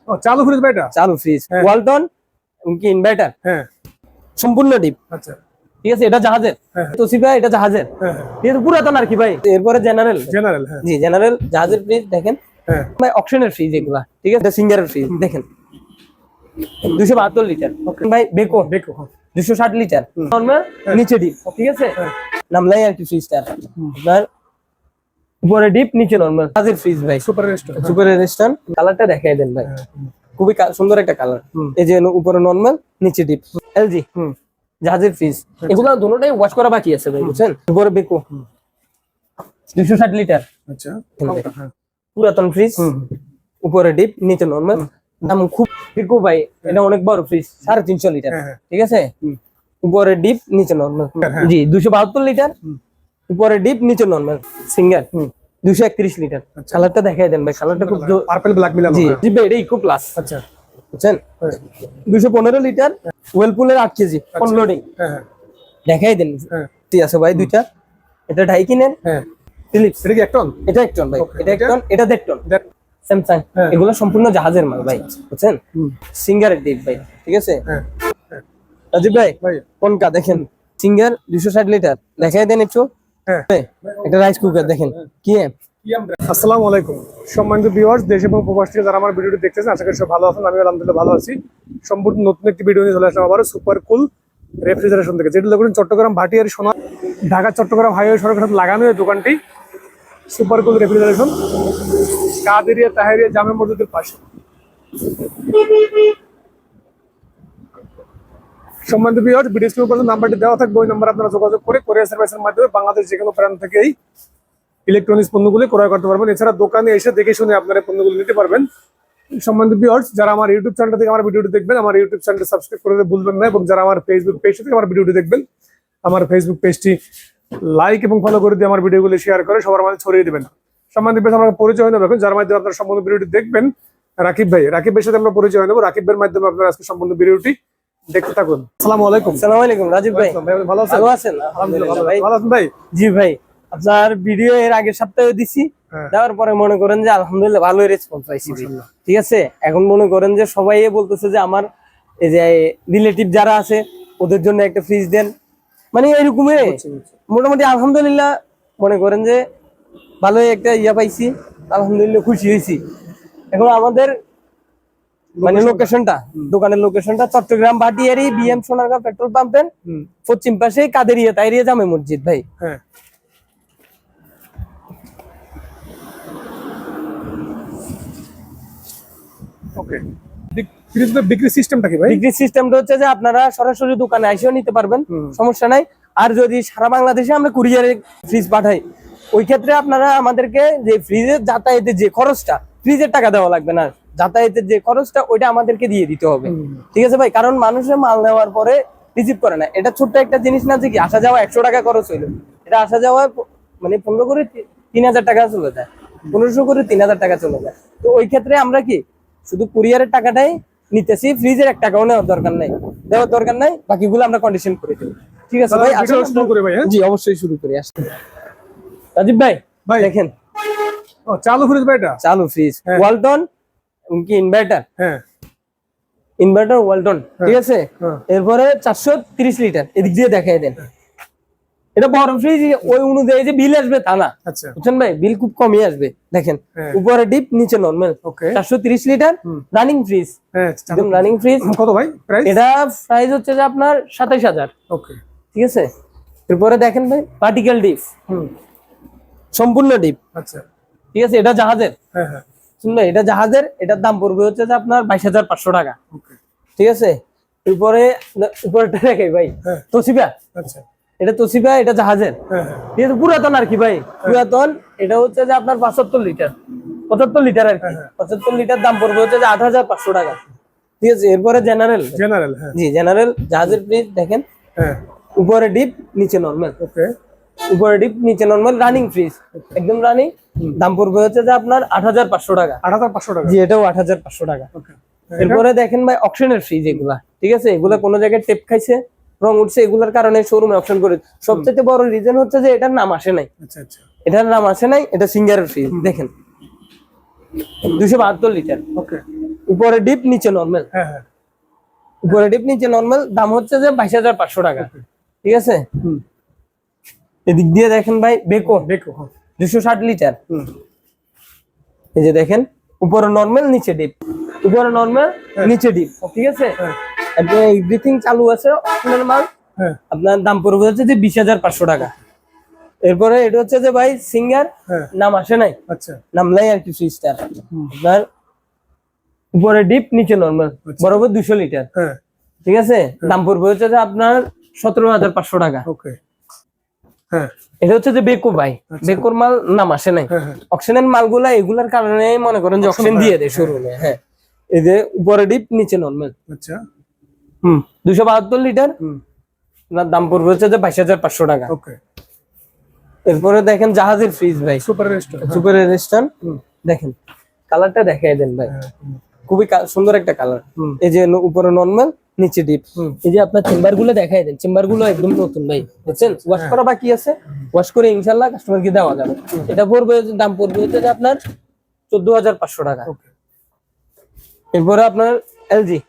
ও চালু ফ্রিজ ভাই, এটা চালু ফ্রিজ ওয়ালটন কি ইনভার্টার, হ্যাঁ সম্পূর্ণ ডিপ। আচ্ছা ঠিক আছে, এটা জাহাজের তোশিবা, এটা জাহাজের, এটা পুরাতন আর কি ভাই। এরপরে জেনারেল, জেনারেল হ্যাঁ জি জেনারেল জাহাজের ফ্রিজ দেখেন হ্যাঁ ভাই, অকশনের ফ্রিজ এগুলা। ঠিক আছে, এটা সিঙ্গারের ফ্রিজ দেখেন 272 লিটার ভাই। বেকো দেখো 260 লিটার নরমাল, নিচে ডিপ। ঠিক আছে, নামলাই আর কি ফ্রিজটা আপনার, উপরে ডিপ নিচে নরমাল জাহাজের ফ্রিজ ভাই। সুপার রেস্টুরেন্ট, সুপার রেস্টুরেন্ট কালারটা দেখাই দেন ভাই, খুবই সুন্দর একটা কালার। এই যে উপরে নরমাল নিচে ডিপ, এলজি জাহাজের ফ্রিজ। এগুলো দুটোটাই ওয়াশ করা বাকি আছে ভাই, বুঝছেন। উপরে বেকো 260 লিটার, আচ্ছা হ্যাঁ পুরাতন ফ্রিজ, উপরে ডিপ নিচে নরমাল। দাম খুব বেকো ভাই, এটা অনেক বড় ফ্রিজ, 350 লিটার। ঠিক আছে, উপরে ডিপ নিচে নরমাল, জি 272 লিটার, উপরে ডিপ নিচে নরমাল। Singer 231 litre. কালারটা দেখাই দেন ভাই, কালারটা খুব পার্পল ব্ল্যাক মিলানো। জি জি ভাই, এটা ইকো প্লাস। আচ্ছা বুঝছেন, 215 লিটার, ওয়েলপুলের 8 কেজি অনলোডিং। হ্যাঁ দেখাই দেন, ঠিক আছে ভাই। দুইটা, এটা 2.5 কিনেন, হ্যাঁ ফিলিপস, এটা কি এক টন? এটা 1 টন ভাই, এটা 1 টন, এটা 1.5 টন। দেখ স্যামসাং, এগুলো সম্পূর্ণ জাহাজের মাল ভাই, বুঝছেন। সিঙ্গারের ডিপ ভাই। ঠিক আছে হ্যাঁ রাজীব ভাই, ভাই কোনটা দেখেন, সিঙ্গার 260 লিটার দেখাই দেন একটু। হ্যাঁ এটা রাইস কুকার দেখেন কি। আসসালামু আলাইকুম সম্মানিত ভিউয়ার্স, দেশ এবং প্রবাস থেকে যারা আমার ভিডিওটি দেখতেছেন, আশা করি সব ভালো আছেন। আমি আলহামদুলিল্লাহ ভালো আছি। সম্পূর্ণ নতুন একটি ভিডিও নিয়ে চলে আসলাম আবার সুপার কুল রেফ্রিজারেশন থেকে, যেটা দেখুন চট্টগ্রাম ভাটিয়ারি সোনা ঢাকা চট্টগ্রাম হাইওয়ে সড়কের সাথে লাগানো এই দোকানটি super cool refrigeration, Qadiria Taheria Jame মসজিদের পাশে। সম্মানিত ভিউয়ার্স, ভিডিও স্ক্রিনে উপরে নাম্বারটি দেওয়া থাকবে, ওই নাম্বার আপনারা যোগাযোগ করে কোরিয়ার সার্ভিসের মাধ্যমে বাংলাদেশ যে কোনো প্রান্ত থেকেই ইলেকট্রনিক্স পণ্যগুলি ক্রয় করতে পারবেন। এছাড়া দোকানে এসে দেখে শুনে আপনারা পণ্যগুলি নিতে পারবেন। সম্মানিত ভিউয়ার্স, যারা আমার ইউটিউব চ্যানেল থেকে আমার ভিডিওটি দেখবেন, আমার ইউটিউব চ্যানেলটি সাবস্ক্রাইব করে ভুলবেন না, এবং যারা আমার ফেসবুক পেজ থেকে আমার ভিডিওটি দেখবেন, আমার ফেসবুক পেজটি লাইক এবং ফলো করে দিয়ে আমার ভিডিওগুলি শেয়ার করে সবার মাঝে ছড়িয়ে দেবেন। সম্মানিত ভিউয়ার্স, আমরা পরিচয় হয়ে নেবেন, যার মাধ্যমে আপনারা সম্পূর্ণ ভিডিওটি দেখবেন। রাকিব ভাই, রাকিব ভাইয়ের সাথে আমরা পরিচয় হয়ে নেব। রাকিব ভাইয়ের মাধ্যমে আপনারা আজকে সম্পূর্ণ ভিডিওটি দেখতে থাকুন। আসসালামু আলাইকুম। আসসালামু আলাইকুম রাজীব ভাই, ভালো আছেন? ভালো আছেন? আলহামদুলিল্লাহ ভাই। ভালো আছেন ভাই? জি ভাই, আপনার ভিডিও এর আগের সপ্তাহে দিছি, দেওয়ার পরে মনে করেন যে আলহামদুলিল্লাহ ভালোই রেসপন্স পাইছি। ঠিক আছে, এখন মনে করেন যে সবাই বলতেছে যে আমার এই যে রিলেটিভ যারা আছে ওদের জন্য একটা ফ্রিজ দেন, মানে এরকমই মোটামুটি আলহামদুলিল্লাহ মনে করেন যে ভালোই একটা ইয়া পাইছি, আলহামদুলিল্লাহ খুশি হয়েছি। এখন আমাদের মানে লোকেশনটা, দোকানের লোকেশনটা চট্টগ্রাম ভাটিয়ারি বিএম সোনারগাঁও পেট্রোল পাম্পের পশ্চিম পাশে কাদেরিয়া তাহেরিয়া জামে মসজিদ ভাই। হ্যাঁ ওকে। বিক্রি সিস্টেমটা কি ভাই? বিক্রি সিস্টেমটা হচ্ছে যে আপনারা সরাসরি দোকানে এসেও নিতে পারবেন, সমস্যা নাই। আর যদি সারা বাংলাদেশে আমরা কুরিয়ারে ফ্রিজ পাঠাই, ওই ক্ষেত্রে আপনারা আমাদেরকে যে ফ্রিজের যাতায়াতের যে খরচটা, ফ্রিজের টাকা দেওয়া লাগবে না, যাতায়াতের যে খরচটা ওইটা আমাদেরকে দিয়ে দিতে হবে। ঠিক আছে ভাই, কারণ মানুষের মাল নেওয়ার পরে রিসিভ করে না। এটা ছোট্ট একটা জিনিস না যে কি আসা যাওয়া 100 টাকা খরচ হইলো, এটা আসা যাওয়া মানে 15 করে 3000 টাকা চলে যায়, 1500 করে 3000 টাকা চলে যায়। তো ওই ক্ষেত্রে আমরা কি শুধু কুরিয়ারের টাকাটাই নিতেছি, ফ্রিজের 1 টাকাও নেওয়ার দরকার নাই, দেওয়ার দরকার নাই, বাকিগুলো আমরা কন্ডিশন করে দেব। ঠিক আছে ভাই, আসলে শুরু করে ভাই। জি অবশ্যই শুরু করি। আসতে রাজীব ভাই, ভাই দেখেন ও চালু ফ্রিজ ভাই, এটা চালু ফ্রিজ ওয়ালটন কি ইনভার্টার, হ্যাঁ ইনভার্টার ওয়ালটন। ঠিক আছে, এরপরে 430 লিটার এদিক দিয়ে দেখাই দেন। এটা বড় ফ্রিজ, ওই অনুযায়ী যে বিল আসবে তা না, আচ্ছা বুঝছেন ভাই, বিল খুব কমই আসবে। দেখেন উপরে ডিপ নিচে নরমাল, 430 লিটার রানিং ফ্রিজ, একদম রানিং ফ্রিজ। কত ভাই প্রাইস? এটা প্রাইস হচ্ছে যে আপনার 27000। ওকে ঠিক আছে, এরপরে দেখেন ভাই পার্টিকেল ডিপ, সম্পূর্ণ ডিপ। আচ্ছা ঠিক আছে, এটা জাহাজের, হ্যাঁ হ্যাঁ শুনবে, এটা জাহাজের, এটার দাম পড়বে হচ্ছে যে আপনার 22500 টাকা। ওকে ঠিক আছে, এরপরে উপরেটা দেখাই ভাই, তোশিবা, আচ্ছা এটা তোশিবা, এটা জাহাজের, এটা পুরাতন আর কি ভাই, পুরাতন। এটা হচ্ছে যে আপনার 75 লিটার, 75 লিটার আর কি, 75 লিটার দাম পড়বে হচ্ছে যে 8500 টাকা। ঠিক আছে, এরপরে জেনারেল, জেনারেল হ্যাঁ জি জেনারেল জাহাজের ফ্রিজ দেখেন, উপরে ডিপ নিচে নরমাল, ওকে উপরে ডিপ নিচে নরমাল রানিং ফ্রিজ, একদম রানিং। দাম পড়বে হচ্ছে যে আপনার 8500 টাকা। 8500 টাকা, জি এটাও 8500 টাকা। ওকে। এরপরে দেখেন ভাই অকশনের ফ্রিজ এগুলা। ঠিক আছে, এগুলা কোনো জায়গায় টেপ খাইছে, রং উঠছে, এগুলার কারণে শোরুমে অপশন করে। সবচেয়ে বড় রিজন হচ্ছে যে এটার নাম আসে নাই, আচ্ছা আচ্ছা এটার নাম আসে নাই। এটা সিঙ্গারের ফ্রিজ দেখেন 272 লিটার, ওকে। উপরে ডিপ নিচে নরমাল, হ্যাঁ হ্যাঁ উপরে ডিপ নিচে নরমাল, দাম হচ্ছে যে 22,500 টাকা। ঠিক আছে, হুম এদিক দিয়ে দেখেন ভাই বেকো দেখো হ্যাঁ 260 লিটার, হুম এই যে দেখেন উপরে নরমাল নিচে ডিপ, উপরে নরমাল নিচে ডিপ। ঠিক আছে, হ্যাঁ একদম এভরিথিং চালু আছে, অপশনাল মাল। হ্যাঁ আপনার দাম পড়বে হচ্ছে যে 20,500 টাকা। এরপরে এটা হচ্ছে যে ভাই সিঙ্গার, হ্যাঁ নাম আসে নাই, আচ্ছা নামলাই আর কি ফ্রিজটার। আপনার উপরে ডিপ নিচে নরমাল, বরাবর 200 লিটার। হ্যাঁ ঠিক আছে, দাম পড়বে হচ্ছে যে আপনার 17,500 টাকা। ওকে হ্যাঁ এটা হচ্ছে যে বেকো ভাই, বেকোর মাল নাম আসে নাই। হ্যাঁ হ্যাঁ অকশনের মালগুলা এগুলার কারণে মনে করেন যে অকশন দিয়ে দেয় শোরুমে। হ্যাঁ, এই যে উপরে ডিপ নিচে নরমাল, আচ্ছা 272 লিটার, হুম আপনার দাম পড়বে হচ্ছে যে 22,500 টাকা। ওকে এরপরে দেখেন জাহাজের ফ্রিজ ভাই, সুপার রেস্টুরেন্ট সুপার রেস্টুরেন্ট। দেখেন কালারটা দেখাই দেন ভাই, খুবই সুন্দর একটা কালার। এই যে উপরে নরমাল নিচে ডিপ। এই যে আপনার চেম্বার গুলো দেখাই দেন, চেম্বার গুলো একদম নতুন ভাই, বুঝছেন? ওয়াশ করা বাকি আছে, ওয়াশ করে ইনশাল্লাহ কাস্টমারকে দেওয়া যাবে। এটা পড়বে, দাম পড়বে হচ্ছে যে আপনার 14,500 টাকা। ওকে এরপরে আপনার এলজি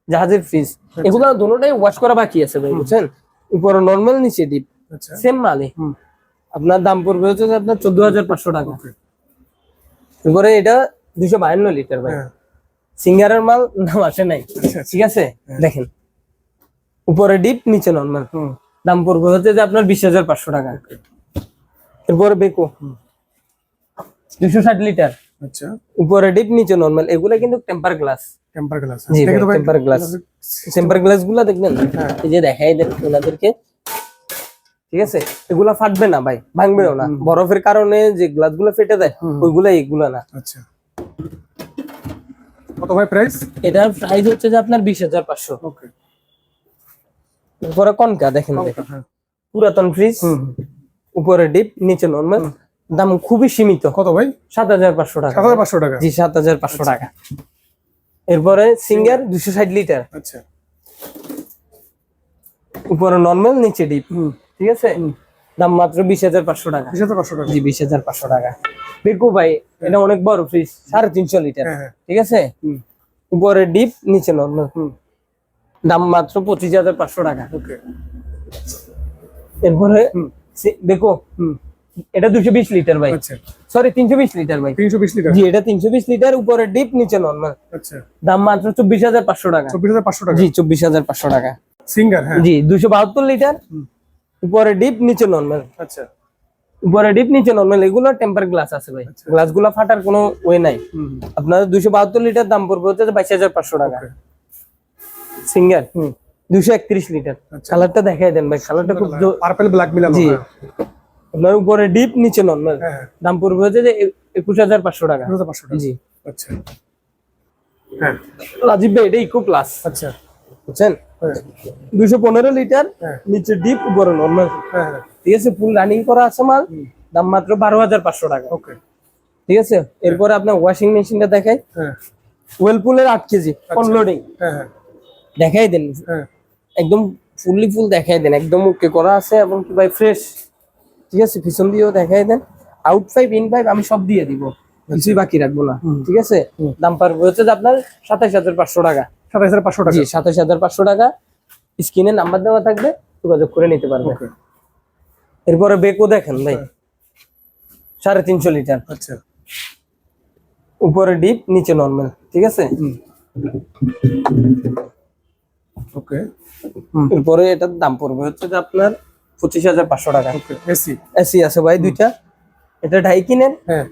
জাহাজের ফ্রিজ, এগুলো দুটোটাই ওয়াশ করা বাকি আছে ভাই, বুঝছেন? উপরে নরমাল নিচে ডিপ, আচ্ছা সেম মালে। আপনার দাম পড়বে হচ্ছে যে আপনার 14,500 টাকা। এরপরে এটা 252 লিটার ভাই, হ্যাঁ সিঙ্গারের মাল, নাম আসে নাই। আচ্ছা ঠিক আছে, দেখেন উপরে ডিপ নিচে নরমাল, হুম দাম পড়বে হচ্ছে যে আপনার 20,500 টাকা। এরপরে বেকো 260 লিটার, আচ্ছা উপরে ডিপ নিচে নরমাল, এগুলা কিন্তু টেম্পার গ্লাস। টেম্পার গ্লাস জি টেম্পার গ্লাস, টেম্পার গ্লাস গুলা দেখবেন, এই যে দেখাই দেন ওনাদেরকে। ঠিক আছে, এগুলা ফাটবে না ভাই, ভাঙবেও না, বরফের কারণে যে গ্লাস গুলো ফেটে দেয় ওইগুলা, এগুলা না। আচ্ছা কত ভাই প্রাইস? এটার প্রাইস হচ্ছে যে আপনার 20,500। ওকে উপরে কনকা দেখেন ভাই, হ্যাঁ পুরাতন ফ্রিজ, উপরে ডিপ নিচে নরমাল, দাম খুবই সীমিত। কত ভাই? 7,500 টাকা। 7,500 টাকা। জি 7,500 টাকা। এরপরে সিঙ্গার 260 লিটার, আচ্ছা উপরে নরমাল নিচে ডিপ। ঠিক আছে, দাম মাত্র 20,500 টাকা। 20,500 টাকা। জি 20,500 টাকা। বেকো ভাই, এটা অনেক বড় ফ্রিজ, 350 লিটার। হ্যাঁ হ্যাঁ ঠিক আছে, উপরে ডিপ নিচে নরমাল, দাম মাত্র 25,500 টাকা। ওকে এরপরে বেকো, এটা 220 লিটার ভাই, আচ্ছা সরি 320 লিটার ভাই। 320 লিটার। জি এটা 320 লিটার, উপরে ডিপ নিচে নরমাল, আচ্ছা দাম মাত্র 24,500 টাকা। 24,500 টাকা। জি 24,500 টাকা। সিঙ্গার হ্যাঁ জি 272 লিটার, উপরে ডিপ নিচে নরমাল, আচ্ছা উপরে ডিপ নিচে নরমাল, এগুলো টেম্পার গ্লাস আছে ভাই, গ্লাস গুলা ফাটার কোনো ওয়ে নাই। আপনার 272 লিটার, দাম পড়বে হচ্ছে 22,500 টাকা। সিঙ্গার 231 লিটার, কালারটা দেখাই দেন ভাই, কালারটা খুব পার্পল ব্ল্যাক মিলানো। জি আপনার উপরে ডিপ নিচে নরমাল, হ্যাঁ দাম পড়বে হচ্ছে যে 21,500 টাকা। 2500 টাকা। জি আচ্ছা হ্যাঁ রাজীব ভাই, এটা ইকো প্লাস, আচ্ছা বুঝছেন? হ্যাঁ 215 লিটার, হ্যাঁ নিচে ডিপ উপরে নরমাল। হ্যাঁ ঠিক আছে, ফুল রানিং করা আছে মাল, দাম মাত্র 12,500 টাকা। ওকে ঠিক আছে, এরপরে আপনার ওয়াশিং মেশিনটা দেখাই, হ্যাঁ ওয়েলপুলের 8 কেজি অনলোডিং, হ্যাঁ হ্যাঁ দেখাই দেন হ্যাঁ একদম ফুললি ফুল দেখাই দেন, একদম ওকে করা আছে এবং কি ভাই ফ্রেশ। ঠিক আছে, পিছন দিয়েও দেখাই দেন, আউট পাইপ ইন পাইপ আমি সব দিয়ে দিব, কিছুই বাকি রাখবো না। ঠিক আছে, দাম পারবে হচ্ছে যে আপনার 27,500 টাকা। 27,500 টাকা। জি 27,500 টাকা, স্ক্রিনে নাম্বার দেওয়া থাকবে, যোগাযোগ করে নিতে পারবে। ওকে এরপরে বেকো দেখেন ভাই, 350 লিটার, আচ্ছা উপরে ডিপ নিচে নরমাল। ঠিক আছে, ওকে এরপরে এটার দাম পড়বে হচ্ছে যে আপনার 25,500 টাকা। ওকে এসি এসি আছে ভাই দুইটা, এটা ঢাই কিনেন, হ্যাঁ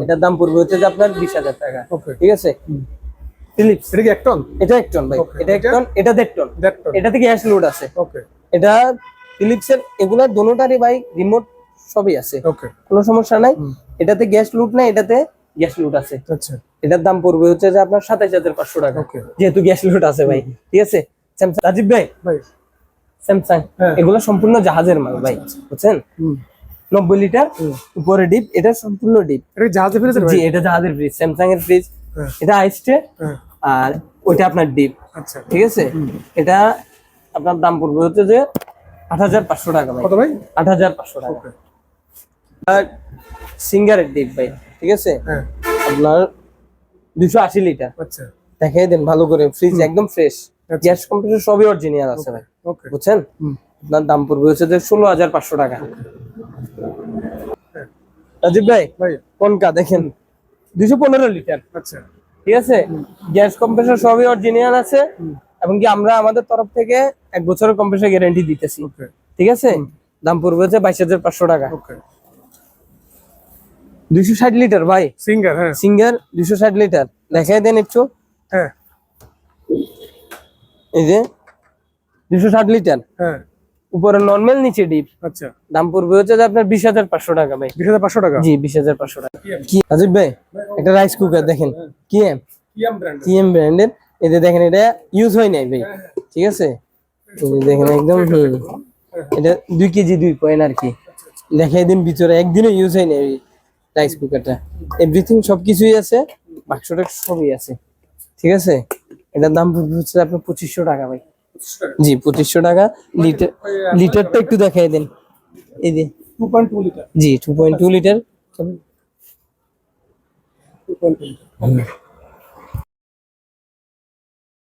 এটার দাম পড়বে হচ্ছে যে আপনার 20,000 টাকা। ওকে ঠিক আছে, ফিলিপস, এটা কি 1 টন? এটা 1 টন ভাই, Okay, এটা 1 টন, এটা 1.5 টন। 1.5 টন। এটাতে গ্যাস লোড আছে, ওকে এটা ফিলিপসের, এগুলা দোনোটারই ভাই রিমোট সবই আছে, ওকে কোনো সমস্যা নাই। এটাতে গ্যাস লুট নাই, এটাতে গ্যাস লুট আছে। আচ্ছা এটার দাম পড়বে হচ্ছে যে আপনার 27,500 টাকা, ওকে যেহেতু গ্যাস লুট আছে ভাই। ঠিক আছে, স্যামসাং, রাজীব ভাই ভাই স্যামসাং, হ্যাঁ। এগুলো সম্পূর্ণ জাহাজের মাল ভাই, বুঝছেন? 90 লিটার, উপরে ডিপ, এটা সম্পূর্ণ ডিপ। এটা কি জাহাজে ফিরেছে জি ভাই? এটা জাহাজের ফ্রিজ, স্যামসাং এর ফ্রিজ, হ্যাঁ এটা আইসটে, হ্যাঁ আর ওইটা আপনার ডিপ। আচ্ছা ঠিক আছে, এটা আপনার দাম পড়বে হচ্ছে যে 8,500 টাকা ভাই, কত ভাই? 8,500 টাকা। ওকে আর সিঙ্গারের ডিপ ভাই, ঠিক আছে, হ্যাঁ আপনার 280 লিটার। আচ্ছা দেখাই দেন ভালো করে, ফ্রিজ একদম ফ্রেশ, গ্যাস কম্প্রেসর সবই অরিজিনাল আছে ভাই, ওকে বুঝছেন? আপনার দাম পড়বে হচ্ছে যে 16,500 টাকা। রাজীব ভাই ভাই কোনটা দেখেন, 215 লিটার, আচ্ছা ঠিক আছে, গ্যাস কম্প্রেসর সবই অরিজিনাল আছে, এবং কি আমরা আমাদের তরফ থেকে 1 বছরের কম্প্রেসর গ্যারান্টি দিতেছি, ওকে ঠিক আছে। দাম পড়বে হচ্ছে 22,500 টাকা। ওকে 260 লিটার ভাই, সিঙ্গার হ্যাঁ সিঙ্গার 260 লিটার, দেখাই দেন একটু। হ্যাঁ এই যে 260 লিটার, হ্যাঁ উপরে নরমাল নিচে ডিপ, আচ্ছা দাম পড়বে হচ্ছে যে আপনার 20,500 টাকা ভাই। 20,500 টাকা জি 20,500 টাকা। কি রাজীব ভাই একটা রাইস কুকার দেখেন, কি কিয়াম ব্র্যান্ড টিএম ব্র্যান্ডের, এতে দেখেন এটা ইউজ হয় নাই ভাই, ঠিক আছে, এই যে দেখেন একদম এটা 2 কেজি 2 পয়েন্ট আর কি, দেখাই দিন ভিতরে একদিনও ইউজ হয় নাই এই রাইস কুকারটা, এভরিথিং সবকিছুই আছে, বাক্সটা সবই আছে, ঠিক আছে। এটার দাম পড়বে হচ্ছে আপনার 2500 টাকা ভাই। জি 2500 টাকা। লিটার, লিটারটা একটু দেখাই দেন, এই যে 2.2 লিটার জি 2.2 লিটার। 2.2 লিটার